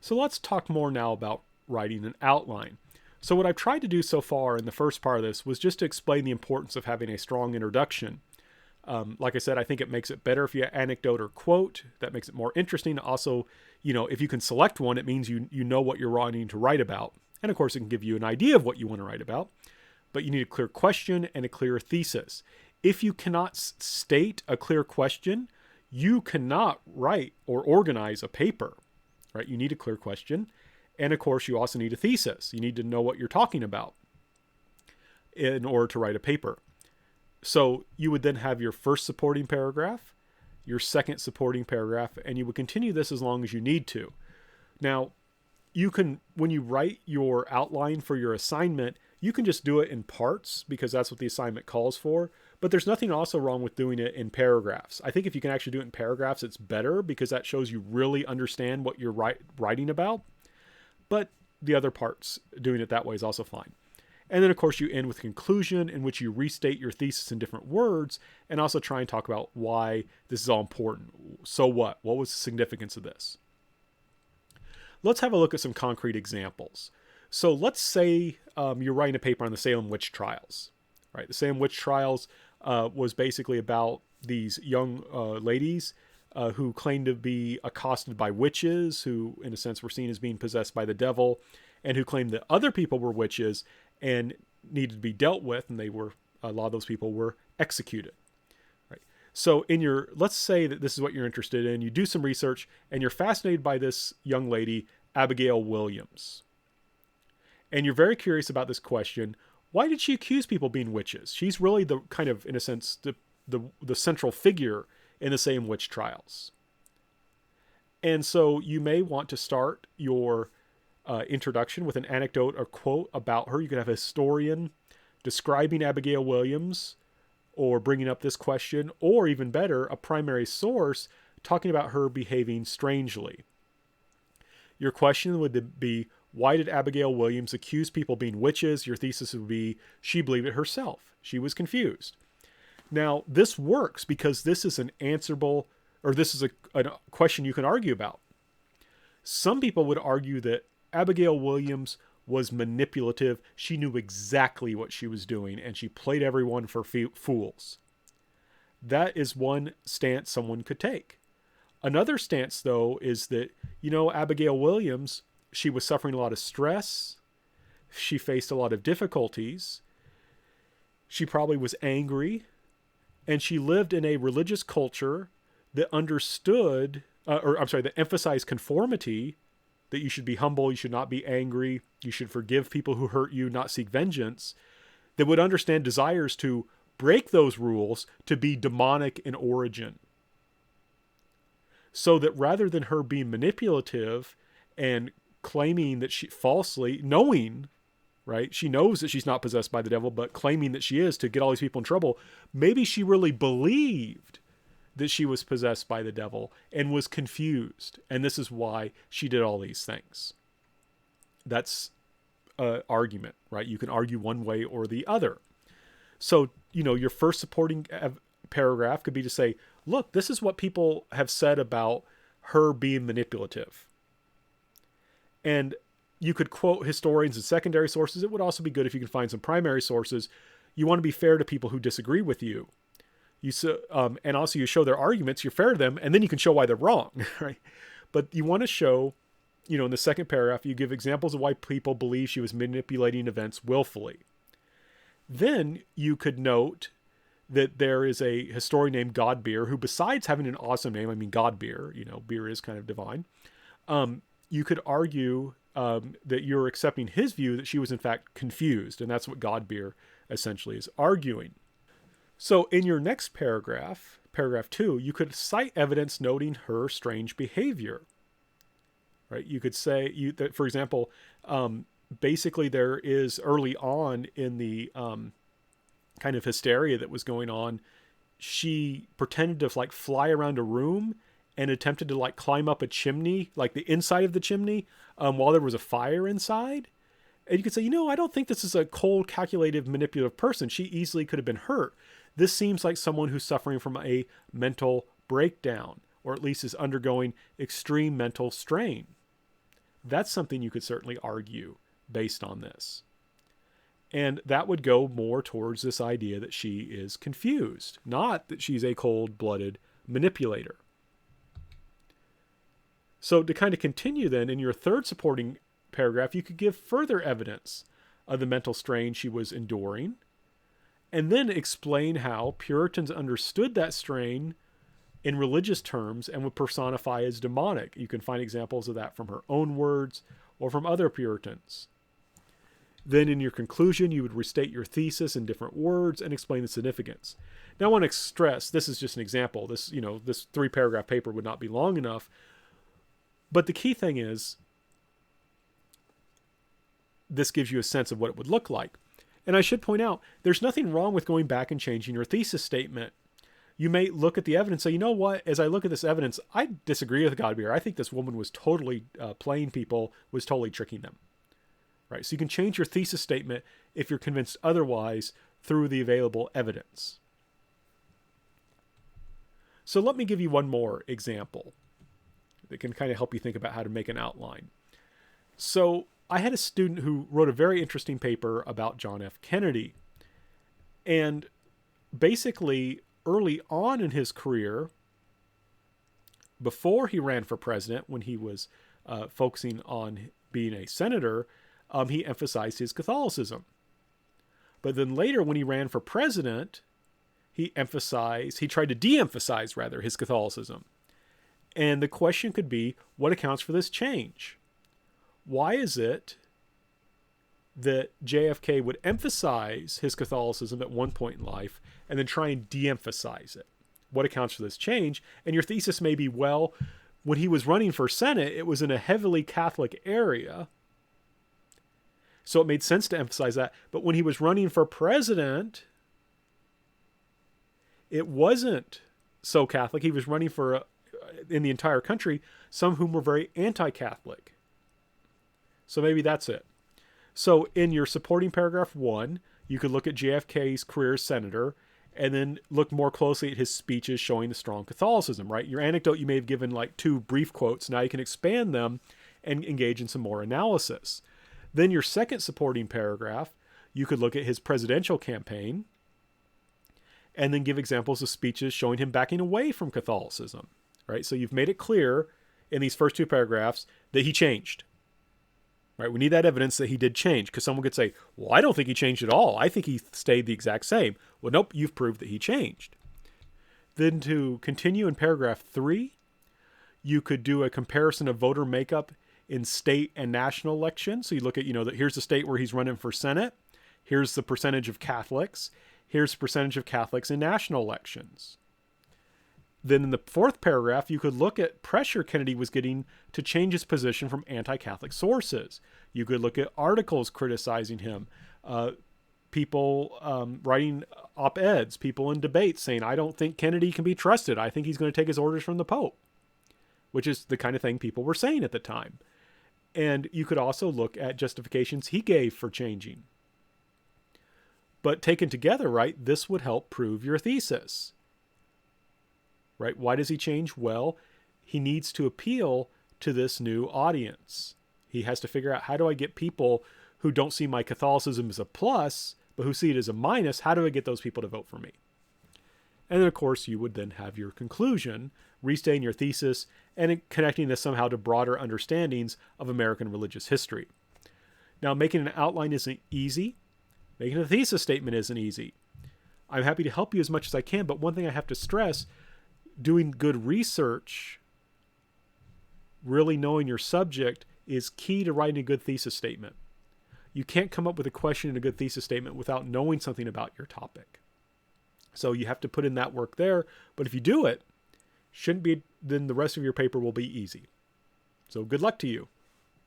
So let's talk more now about writing an outline. So what I've tried to do so far in the first part of this was just to explain the importance of having a strong introduction. Like I said, I think it makes it better if you anecdote or quote. That makes it more interesting. Also, if you can select one, it means you know what you're wanting to write about. And of course, it can give you an idea of what you want to write about. But you need a clear question and a clear thesis. If you cannot state a clear question, you cannot write or organize a paper, right? You need a clear question. And of course, you also need a thesis. You need to know what you're talking about in order to write a paper. So you would then have your first supporting paragraph, your second supporting paragraph, and you would continue this as long as you need to. Now, you can, when you write your outline for your assignment, you can just do it in parts because that's what the assignment calls for. But there's nothing also wrong with doing it in paragraphs. I think if you can actually do it in paragraphs, it's better because that shows you really understand what you're writing about. But the other parts, doing it that way is also fine. And then, of course, you end with conclusion in which you restate your thesis in different words and also try and talk about why this is all important. So what? What was the significance of this? Let's have a look at some concrete examples. So let's say you're writing a paper on the Salem witch trials. Right? The Salem witch trials was basically about these young ladies who claimed to be accosted by witches, who in a sense were seen as being possessed by the devil, and who claimed that other people were witches and needed to be dealt with, and a lot of those people were executed. Right. So let's say that this is what you're interested in. You do some research and you're fascinated by this young lady, Abigail Williams. And you're very curious about this question. Why did she accuse people of being witches? She's really the kind of, in a sense, the central figure in the Salem witch trials. And so you may want to start your introduction with an anecdote or quote about her. You could have a historian describing Abigail Williams or bringing up this question, or even better, a primary source talking about her behaving strangely. Your question would be, why did Abigail Williams accuse people of being witches? Your thesis would be, she believed it herself. She was confused. Now, this works because this is an answerable, or this is a question you can argue about. Some people would argue that Abigail Williams was manipulative. She knew exactly what she was doing, and she played everyone for fools. That is one stance someone could take. Another stance, though, is that, Abigail Williams, she was suffering a lot of stress. She faced a lot of difficulties. She probably was angry. And she lived in a religious culture that that emphasized conformity, that you should be humble, you should not be angry, you should forgive people who hurt you, not seek vengeance, that would understand desires to break those rules to be demonic in origin. So that rather than her being manipulative and claiming that she falsely, knowing, right, she knows that she's not possessed by the devil, but claiming that she is to get all these people in trouble, maybe she really believed that she was possessed by the devil and was confused. And this is why she did all these things. That's an argument, right? You can argue one way or the other. So, your first supporting paragraph could be to say, look, this is what people have said about her being manipulative. And you could quote historians and secondary sources. It would also be good if you could find some primary sources. You want to be fair to people who disagree with you. And also you show their arguments, you're fair to them, and then you can show why they're wrong, right? But you want to show, in the second paragraph, you give examples of why people believe she was manipulating events willfully. Then you could note that there is a historian named Godbeer who, besides having an awesome name, Godbeer, beer is kind of divine. You could argue that you're accepting his view that she was in fact confused, and that's what Godbeer essentially is arguing. So in your next paragraph, paragraph 2, you could cite evidence noting her strange behavior. Right? You could say that, for example, basically there is early on in the kind of hysteria that was going on, she pretended to fly around a room and attempted to climb up a chimney, like the inside of the chimney, while there was a fire inside. And you could say, I don't think this is a cold, calculative, manipulative person. She easily could have been hurt. This seems like someone who's suffering from a mental breakdown, or at least is undergoing extreme mental strain. That's something you could certainly argue based on this. And that would go more towards this idea that she is confused, not that she's a cold-blooded manipulator. So to kind of continue then, in your third supporting paragraph, you could give further evidence of the mental strain she was enduring, and then explain how Puritans understood that strain in religious terms and would personify as demonic. You can find examples of that from her own words or from other Puritans. Then in your conclusion, you would restate your thesis in different words and explain the significance. Now I want to stress, this is just an example. This 3-paragraph paper would not be long enough. But the key thing is, this gives you a sense of what it would look like. And I should point out, there's nothing wrong with going back and changing your thesis statement. You may look at the evidence and say, you know what, as I look at this evidence, I disagree with Godbeer. I think this woman was totally playing people, was totally tricking them. Right? So you can change your thesis statement if you're convinced otherwise through the available evidence. So let me give you one more example that can kind of help you think about how to make an outline. So I had a student who wrote a very interesting paper about John F. Kennedy. And basically, early on in his career, before he ran for president, when he was focusing on being a senator, he emphasized his Catholicism. But then later, when he ran for president, he tried to de-emphasize, rather, his Catholicism. And the question could be, what accounts for this change? Why is it that JFK would emphasize his Catholicism at one point in life and then try and de-emphasize it? What accounts for this change? And your thesis may be, well, when he was running for Senate, it was in a heavily Catholic area, so it made sense to emphasize that. But when he was running for president, it wasn't so Catholic. He was running for, in the entire country, some of whom were very anti-Catholic. So maybe that's it. So in your supporting paragraph 1, you could look at JFK's career as senator and then look more closely at his speeches showing the strong Catholicism, right? Your anecdote, you may have given like 2 brief quotes. Now you can expand them and engage in some more analysis. Then your second supporting paragraph, you could look at his presidential campaign and then give examples of speeches showing him backing away from Catholicism, right? So you've made it clear in these first 2 paragraphs that he changed, right? We need that evidence that he did change, because someone could say, well, I don't think he changed at all. I think he stayed the exact same. Well, nope, you've proved that he changed. Then to continue in paragraph 3, you could do a comparison of voter makeup in state and national elections. So you look at, that here's the state where he's running for Senate. Here's the percentage of Catholics. Here's the percentage of Catholics in national elections. Then in the 4th paragraph, you could look at pressure Kennedy was getting to change his position from anti-Catholic sources. You could look at articles criticizing him, people writing op-eds, people in debates saying, I don't think Kennedy can be trusted. I think he's going to take his orders from the Pope, which is the kind of thing people were saying at the time. And you could also look at justifications he gave for changing. But taken together, right, this would help prove your thesis. Right? Why does he change? Well, he needs to appeal to this new audience. He has to figure out, how do I get people who don't see my Catholicism as a plus, but who see it as a minus? How do I get those people to vote for me? And then, of course, you would then have your conclusion, restating your thesis, and connecting this somehow to broader understandings of American religious history. Now, making an outline isn't easy. Making a thesis statement isn't easy. I'm happy to help you as much as I can, but one thing I have to stress, doing good research, really knowing your subject, is key to writing a good thesis statement. You can't come up with a question in a good thesis statement without knowing something about your topic. So you have to put in that work there, but if you do it, then the rest of your paper will be easy. So good luck to you.